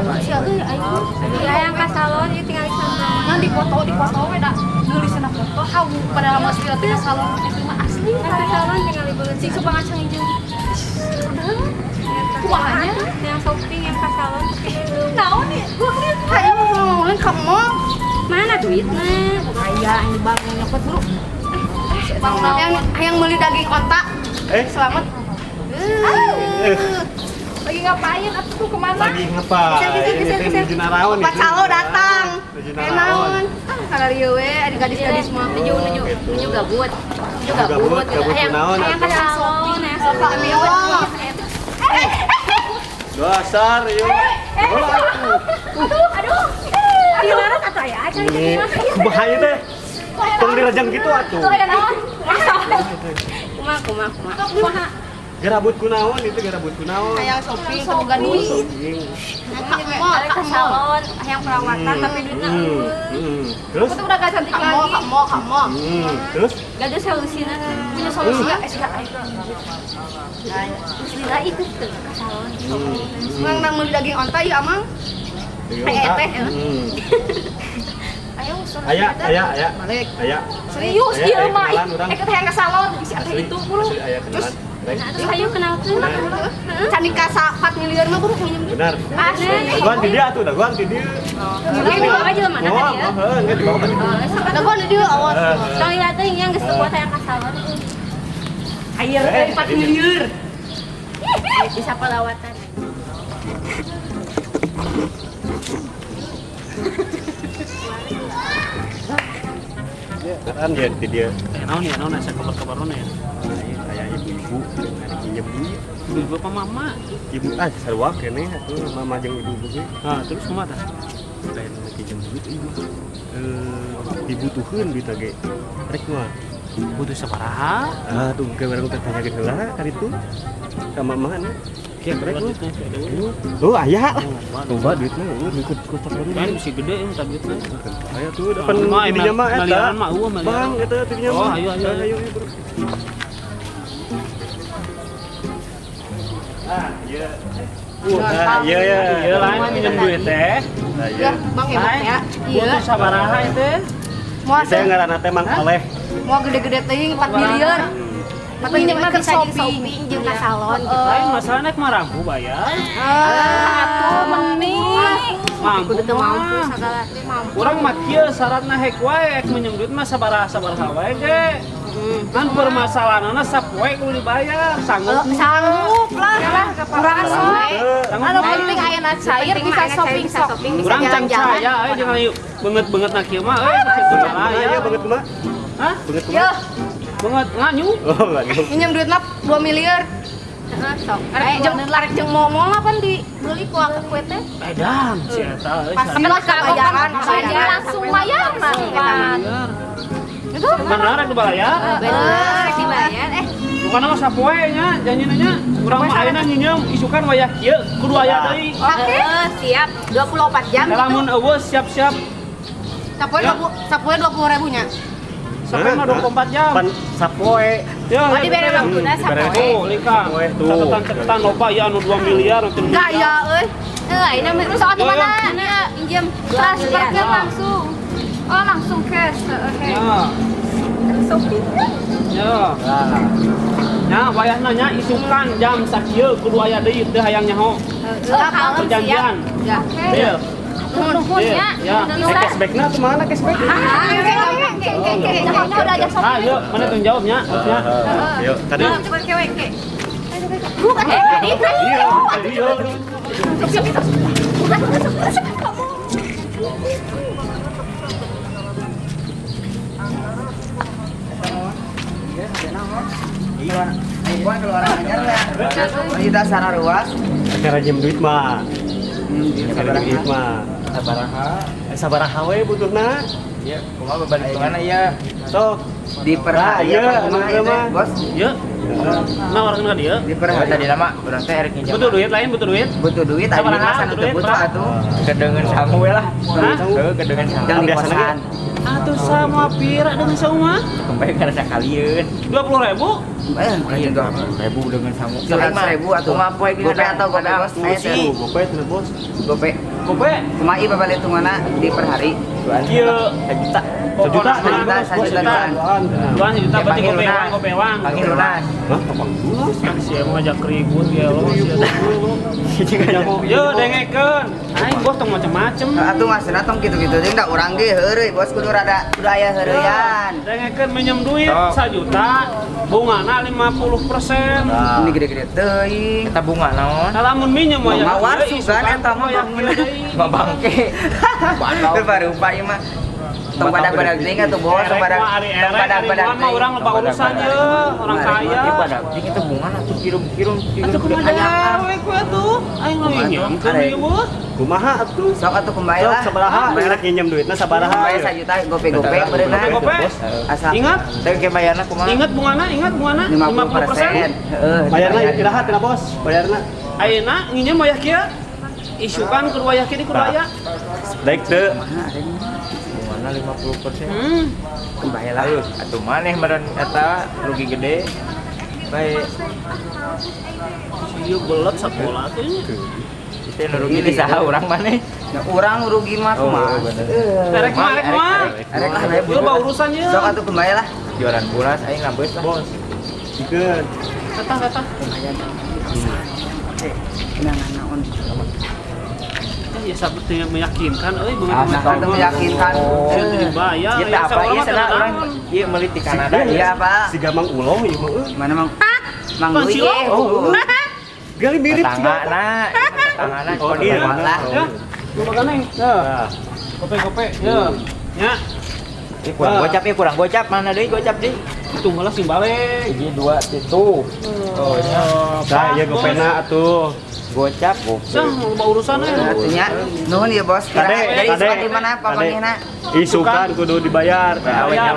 Sia euy ayo. Yang ka salon ieu tinggal di sana. Nah di foto we da nulisna foto hawu padahal mah asli teh salon itu mah asli. Ka salon tinggal di beuleuh Si supang acang ieu. Kuahnya yang shopping yang ka salon. Naon nih? Gua lihat hayu ngomongin kamu. Mana duitnya? Aya ini bang nyopot bro. Yang beli daging otak. Selamat. Lagi ngapain? Atuh kemana? Lagi ngapain? Ini teh menuju Naraon Pak Calo datang. Menuju Kenaon? Kalau rieu we ada gadis-gadis mah Nuju gabut. Gabut kunaon Yang ka salon, yang shopping. Dasar yuk. Aduh. Ayo nara kata ya. Ini bahaya teh. Tong dirajang gitu atuh. Kumaha. Garabut kunaon itu garabut kunaon. Kayak shopping teboga duit. Ka salon, yang perawatan tapi duitna Terus? Aku tuh udah gak cantik lagi. Kamu. Terus? Gak ada solusinya. Punya solusi enggak? Bismillah itu tuh ka salon. Nang beli daging onta ya amang. Teh. Ayo suruh. Aya. Balik. Aya. Serius Aya, dia aya mah. kenalan urang. Kita yang ke salon bisa teh itu bro. Aya kenalan. Terus ayo kenal tuh. Cantik ka 4 miliar mah bro minjem. Benar. Asli. Gua di dia atuh, dah gua di dia. Ini bawa aja mana Oh, tadi ya? enggak dibawa tadi. Ada gua di dia awas. Tong lihat tuh yang geus buat yang ka salon. Air teh 4 miliar. Bisa pelawatan. Kan dia di dia. Naon asa kabar naon ya. Kayak ibu ada ibu. Ibu apa mama? Ibu sarua keneh atuh mama jeung ibu ge. Nah, terus kumaha tah? Lain lagi jeung duit ibu. Dibutuhkeun duit ge. Rek mah. Butuh sabaraha? Tuh ke barang teh tanya geus heula ka ditu. Ka mama na. Kieu rek mah. Oh, aya lah. Coba duitna ikut kotak baru. Kan si gede yang tak duitnya. Aya tuh depan tidinya mah eta. Maliaran mah eueuh maliaran. Bang, eta tidinya Oh, mah. ayo, bro. Iya. Iya lain pinjam duit teh. Ya, Bang hebat ya. Butuh sabaraha teh? Saya ngaranna teh Mang Oleh. Mau gede-gede teh 4 miliar. Tapi mah bisa shopping jeung ka salon. Lain masalahnya mah rampu bayar. Atuh mending. Mampu Kudu mampu mah. sagala teh mampu. Urang mah kieu syaratna hek wae ek minjem duit mah sabaraha wae ge. Kan permasalahanna sapoe kudu dibayar, sanggup. Sanggup lah. Kurang sok. Anu penting aya na cair bisa shopping sok. Urang can caya euy jangan beungeut-beungeut na kieu mah euy kitu Aya banget mah. Hah? Banget Yo, Beungeut nganyu. Oh, enggak gitu. minjem duitna 2 miliar. Sok. Arek jeung momol apa dibeli ku kue teh? Edan si eta euy. Pasti lah kabayaran, Langsung bayar mah. Itu Bener rek dibayar. Bener dibayar Bukan mah sapoe nya janjina nya urang mah ayeuna nyieum isukan wayah kieu kudu aya deui. siap 24 jam. Lamun eueuh siap-siap sapoe 20.000 nya. sampai mah 24 jam. Pan sapoe. Ya, Oh dibere waktuna sapoe. Tuh, lika. Tuh. Catatan loba ya anu 2 miliar anu 3 Enggak ya euy. Ayeuna mah terus di mana? Pinjam Transfernya langsung. Oh, langsung cash. Oke. Ya. Shopping. Ya. Nya wayahna nya isukan jam sakieu kudu aya deui teu hayang nyaho. Perjanjian. Ya. Deal. Nuhunnya. Ya. Cashback-na tuh mana cashback? Udah aja Ah, yuk, mana tanggung jawabnya? Maksudnya. Yuk, tadi. coba kewek. Bukan Iya, tadi yuk. Kita sana ruas. Acara jam duit mah. Acara jam duit mah. Sabaraha. Sabaraha we butuhna. Ya, kumaha balik kemana ya? Sok. Diperhaya mah. bos. Yuk. Nah, orang ka dieu. Diperhaya tadi lama urang teh erek nginjem. Butuh duit lain, butuh duit. Butuh duit tadi Sabaraha, mah sana butuh teu duit, butuh Pak. atuh. Kedengeun sangu we lah. Hah? Heuh, kedengeun sangu. Jangan Di biasa kosan. Atuh sama pira dengan sauma? Kembali karena sakalieun. 20.000. Lain 20.000 dengan sangu. 100.000 atuh. Kumaha poe Gope atau gope bos? Aya teh. Gope tuh bos. Gope. Kope. Cuma ieu babalik mana di per hari. Kieu 1 juta. Sejuta, Luan sejuta berarti kope wang. Panggil lunas. Hah, apa? Si mau ngajak ribut ya lo. Yo dengekeun. Aing bos tong macem-macem. Atuh mas, tong gitu-gitu jeung da urang ge heureuy bos kudu rada aya heureuyan. Dengekeun minjem duit 1 juta, bungana 50%. Ini gede-gede teuing. Kita bunga naon? Lamun minjem mah ya. Mawar sugan eta mah Mah bangke. Teu barupa ieu mah. Tong badak-badak deui atuh bos, tong badak-badak mah urang loba urusan ye, orang kaya. Ieu pada itu bunga atuh kirim-kirim Atuh kumaha we ku atuh? Aing mah minjem ke ieu bos. Kumaha atuh? Sok atuh kembali Sok lah. sabaraha? Enak nginjem duitna sabaraha? Kembali 1 juta gope-gope beureuna. Gope. Asal Ingat, Teu ke bayarna kumaha? ingat bungana 50%. Heeh. Bayarna iraha tina bos, bayarna. Ayeuna nginjem aya kieu. Isukan kudu aya kieu di kudu aya. Daek teu. Bunga 50%. Kembali lah. Atuh maneh meureun eta rugi gede. Bae Ieu belet sakola teh. teh nu rugi di saha urang maneh. Ya urang rugi mah kumaha. Erek mah, erek mah. Arek lah Ieu bawa urusan ye. Sok atuh kembali lah. Jualan buras aing ngambeus lah. Bos, Dikeun. kata. Kenangan naon. Ya seperti yang meyakinkan euy Nah, atuh meyakinkan. Saya dibayar. Ieu teh apa ieu cenah urang ieu meuli di Kanada Iya, Pak. Si Gamang Uloh ieu mah. Mana Mang? Mang Pan Luye. Silo. Gali mirip si Gamang. Tanganna Oh, iya. Lah. Ya. Lu makan nih. Ya. Kope. Ya. Ya. kurang gocap mana deui gocap deui. Itu malah sing balik. 1 2 3. Oh, ya. Nah, ieu gopena atuh. Gocap. Sah, bawa urusan ya. Artinya nuhun ya bos. Jadi sekolah di mana Pak Manehna? Isukan kudu dibayar. WA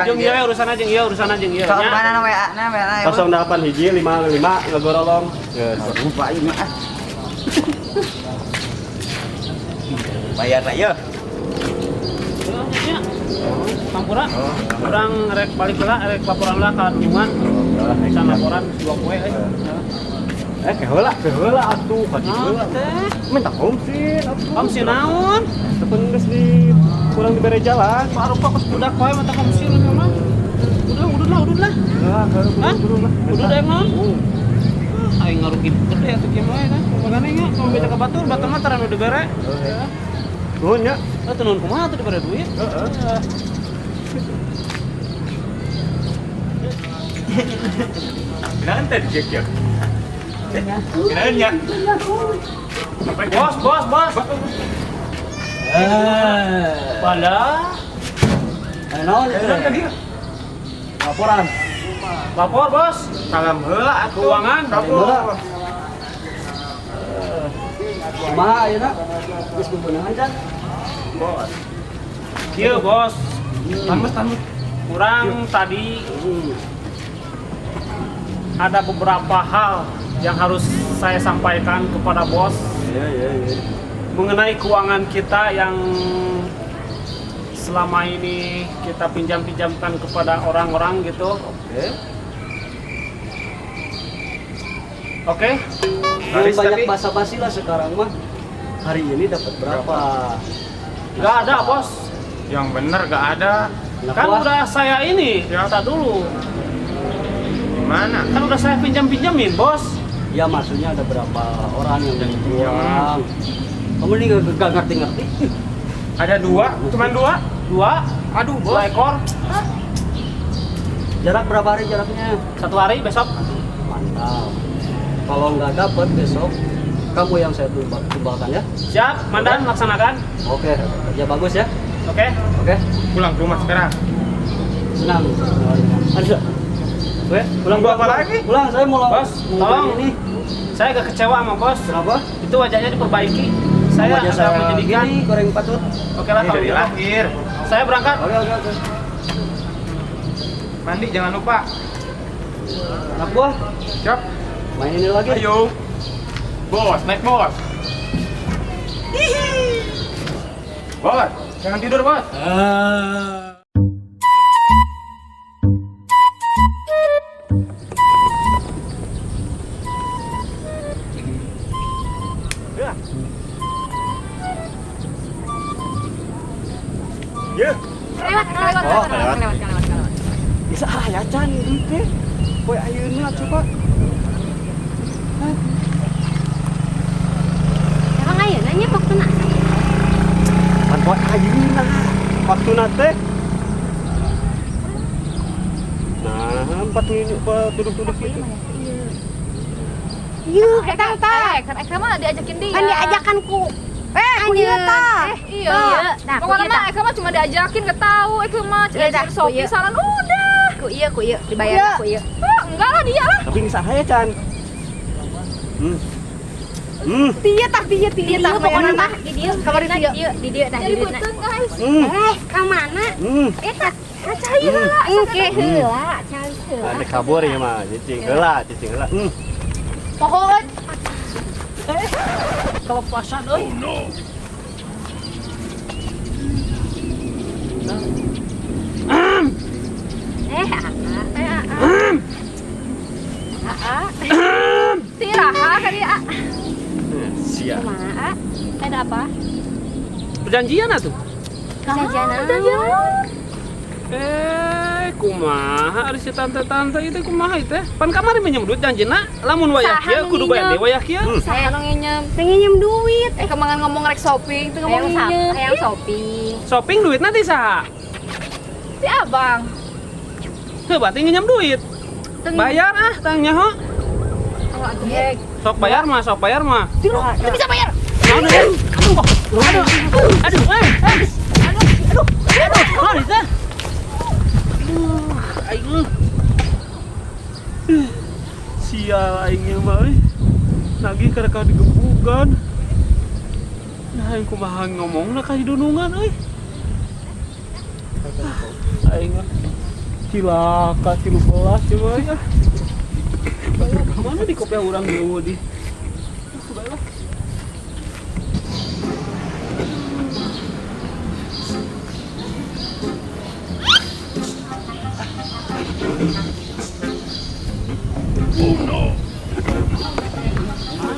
Jeung ieu urusan aja, urusan aja ieu. Sok mana WA na WA. 08 hiji 55 ngagorolong. Lupa ieu mah. Bayar na ieu. Ya. Sampura. Urang rek balik heula, rek laporan heula ka Jungan. Rek laporan 2 poe Keheula atuh, ka heula. Minta komsin atuh. Komsi naon? Tepen geus di kurang dibere jalan. Parupa kos budak wae mata komsi mah. Udah lah. Hah? Udah deh non. Aing ngarugi gede atuh kieu mah kan. Magana nya kalau beca ka batur, batur mah taranu dibere. Nuhun nya. Atuh nuhun kumaha atuh dibere duit? Nanti cek. Kenanya. Bos. Pada Naon tadi? Laporan. lapor bos. Salam heula Keuangan. Kumaha ayeuna? Geus bebeunangan can? Bos. Kieu bos. Tamus. Kurang tadi ada beberapa hal yang harus saya sampaikan kepada bos mengenai keuangan kita yang selama ini kita pinjamkan kepada orang-orang gitu. Oke. Banyak basa-basi lah sekarang mah. Hari ini dapat berapa? Nggak ada bos. Yang bener gak ada. Kan udah saya ini. Kita dulu. Mana? Kan udah saya pinjamin bos. Ya maksudnya ada berapa orang yang minjem uang. Kamu ini gak ngerti-ngerti. Ada 2, cuman 2. 2. Aduh, 2 ekor. Jarak berapa hari jaraknya? 1 hari besok. Mantap. Kalau nggak dapat besok, kamu yang saya tumbalkan ya. Siap, Mandan, laksanakan. Oke, kerja bagus ya. Oke. Oke, Pulang ke rumah sekarang. senang. Ada. Oke, pulang Tunggu apa lagi? Pulang, saya mau Bos, tolong. ini. Saya agak kecewa sama bos. Kenapa? Itu wajahnya diperbaiki. Saya Wajah agak menjadikan. gini, goreng patut. Oke lah kalau Dari gitu. lahir. Saya berangkat. Oke. Mandi jangan lupa. Anak buah, Siap. main ini lagi. Ayo. Bos, naik bos. Bos, jangan tidur bos. Ya. Lewat. Oh, lewat. Bisa aya can duit teh. Poe ayeuna coba. Emang ayeuna nya waktuna. Kan poe ayeuna. Waktuna teh. Nah, duduk itu. Iya, eta kan Eka mah diajakin dia. Kan diajakan ku. Ku ieu tah. Iya. Nah, Pokoknya mah Eka mah cuma diajakin ke tahu Eka mah cek Shopee saran udah. Ku ieu dibayar ku ieu. Enggak lah dia lah. Tapi bisa aya can. Dia tah. Pokona mah di dieu. Kamar di dieu tah Jadi di dieu. beuteuh guys. Ka mana? Eta Cai heula. engke heula, cai heula. Ada kabur ya mah, cicing heula. Pohon. Kelepasan euy. Tiraha ka dia. Sia. Kumaha? Ada apa? Perjanjian atuh. Jajanan. Kumaha ari si tante-tante itu kumaha teh? Pan kamari minjem duit janjina, lamun wayah kieu kudu bayar deui wayah kieu. Saya nu nginjem. Pengen duit. Kemangan ngomong rek shopping, teu ngomong nginjem. Hayang shopping. Shopping duitna ti saha? Ti abang. Heuh berarti nginjem duit. Bayar tang nyaho. Sok bayar mah. Teu bisa bayar. Aduh. Sial aingnya mah euy. Nagih ka reka digebugan. Nah aing kumaha ngomongna ka hidunungan euy. Aing cilaka 13 coba ya. Mana di kopiah urang deui di. Baiklah.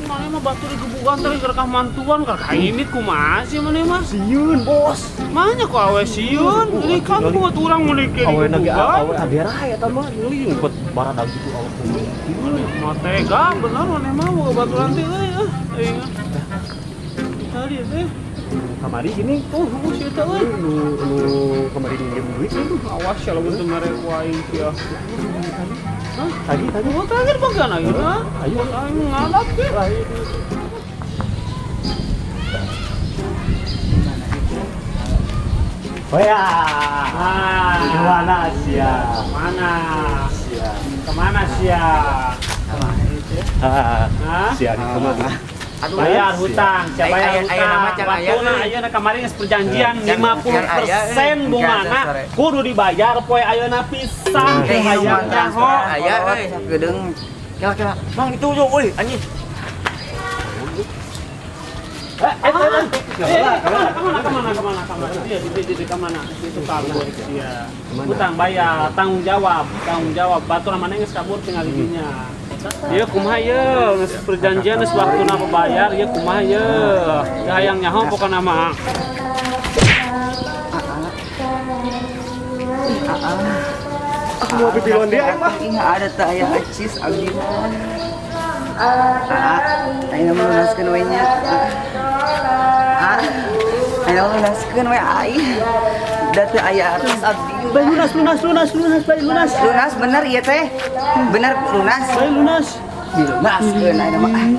Mana mah batu digebukan teh gerakah mantuan kakak ini kumaha sih mana mah? Sieun, Bos. Mana kok awe sieun? Ini kan buat urang meulikeun Awe nage digebukan. awe abera eta mah leuing buat baradag gitu awe kumaha. Mah tega bener maneh mah boga baturan teh euy. Aing. Tadi teh Kamari gini, si eta euy. nu kamari minjem duit itu. Awas ya lamun teu mere ku aing kieu. Tadi. Oh, terakhir bagian ayeuna. Ayo. Aing ngadap ge. Oh ya. Nah, Gimana sia? mana? Sia. Kemana sia? Hah? Sia di kamari. Bayar hutang, siapa bayar Aya nama hutang? can aya. Watuna ayeuna kemarin geus perjanjian Can 50% bungana kudu dibayar poe ayeuna pisan teh hayangnya ho. Aya euy, gedeung. Kira-kira, Mang itu yo euy anjing. Kemana? Dia di kemana? Itu kabur dia. Hutang bayar, tanggung jawab. Batur mana geus kabur tinggal didinya. Ieu kumaha ieu? Geus perjanjian geus waktuna bayar, ieu kumaha ieu? Da hayang nyaho pokona mah. Aku mau bibilon dia mah. Ingat ada teh aya acis abdi mah. Ayeuna mah lunaskeun we nya. Ayeuna lunaskeun we aing. Da teu aya acis abdi. Bae lunas, bae lunas. Lunas bener ieu teh. Bener lunas. Bae lunas. Dilunaskeun ayeuna mah.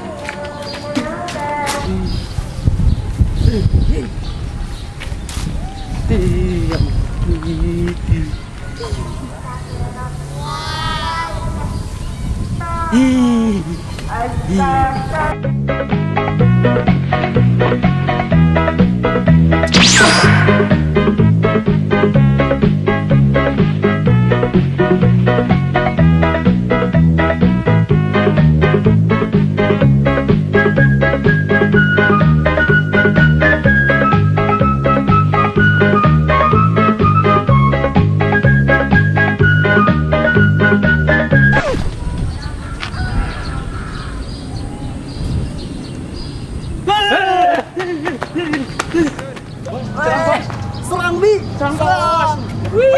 Serang Bi. Bos. Wih.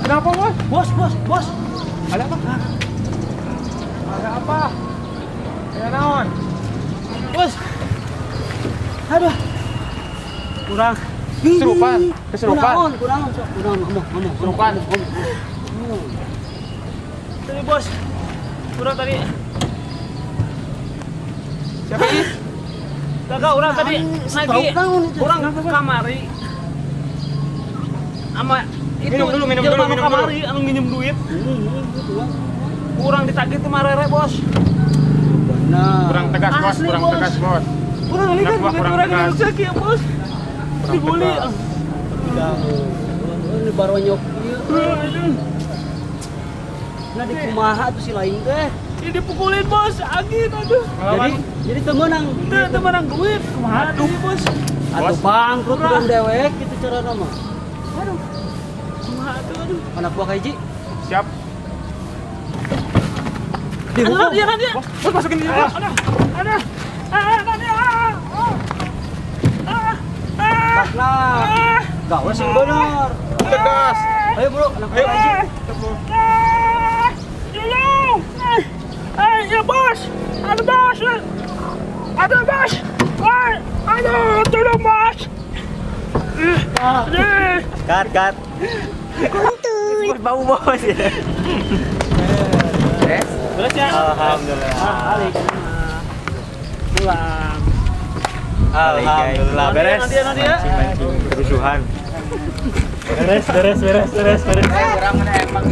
Kenapa, Bos? Bos. Ada apa? Ada apa? Ya naon? Bos. Aduh. Kurang kesurupan. Kurang ngomong. Kesurupan. Tadi bos, kurang tadi. Siapa ini? Kakak, orang tadi lagi. Orang ke kamari. Ama itu minum dulu. Kamari, anu minum duit. Kurang ditagih tuh marere bos. Benar. Kurang tegas bos. Kurang ini kan kurang tegas ya bos. Dibully. Ini baru nyok. Nah di kumaha tuh si lain teh. Ini dipukulin bos, angin aduh. Jadi temenang duit. Kumaha tuh bos? Atuh bangkrut dan dewek gitu cara nama. Aduh. Kumaha tuh aduh. Anak buah kaiji. Siap. Dihukum. Dia. Bos masukin dia. Ada. Nah, gawe sing bener. Tegas. Ayo bro, anak buah kaiji. Ya bos, ada bos, aduh, tolong bos. Cut. Bau bos ya. Beres ya? Alhamdulillah. Balik. Pulang. Alhamdulillah beres. Nanti ya. Kerusuhan. Beres. Orang mana emang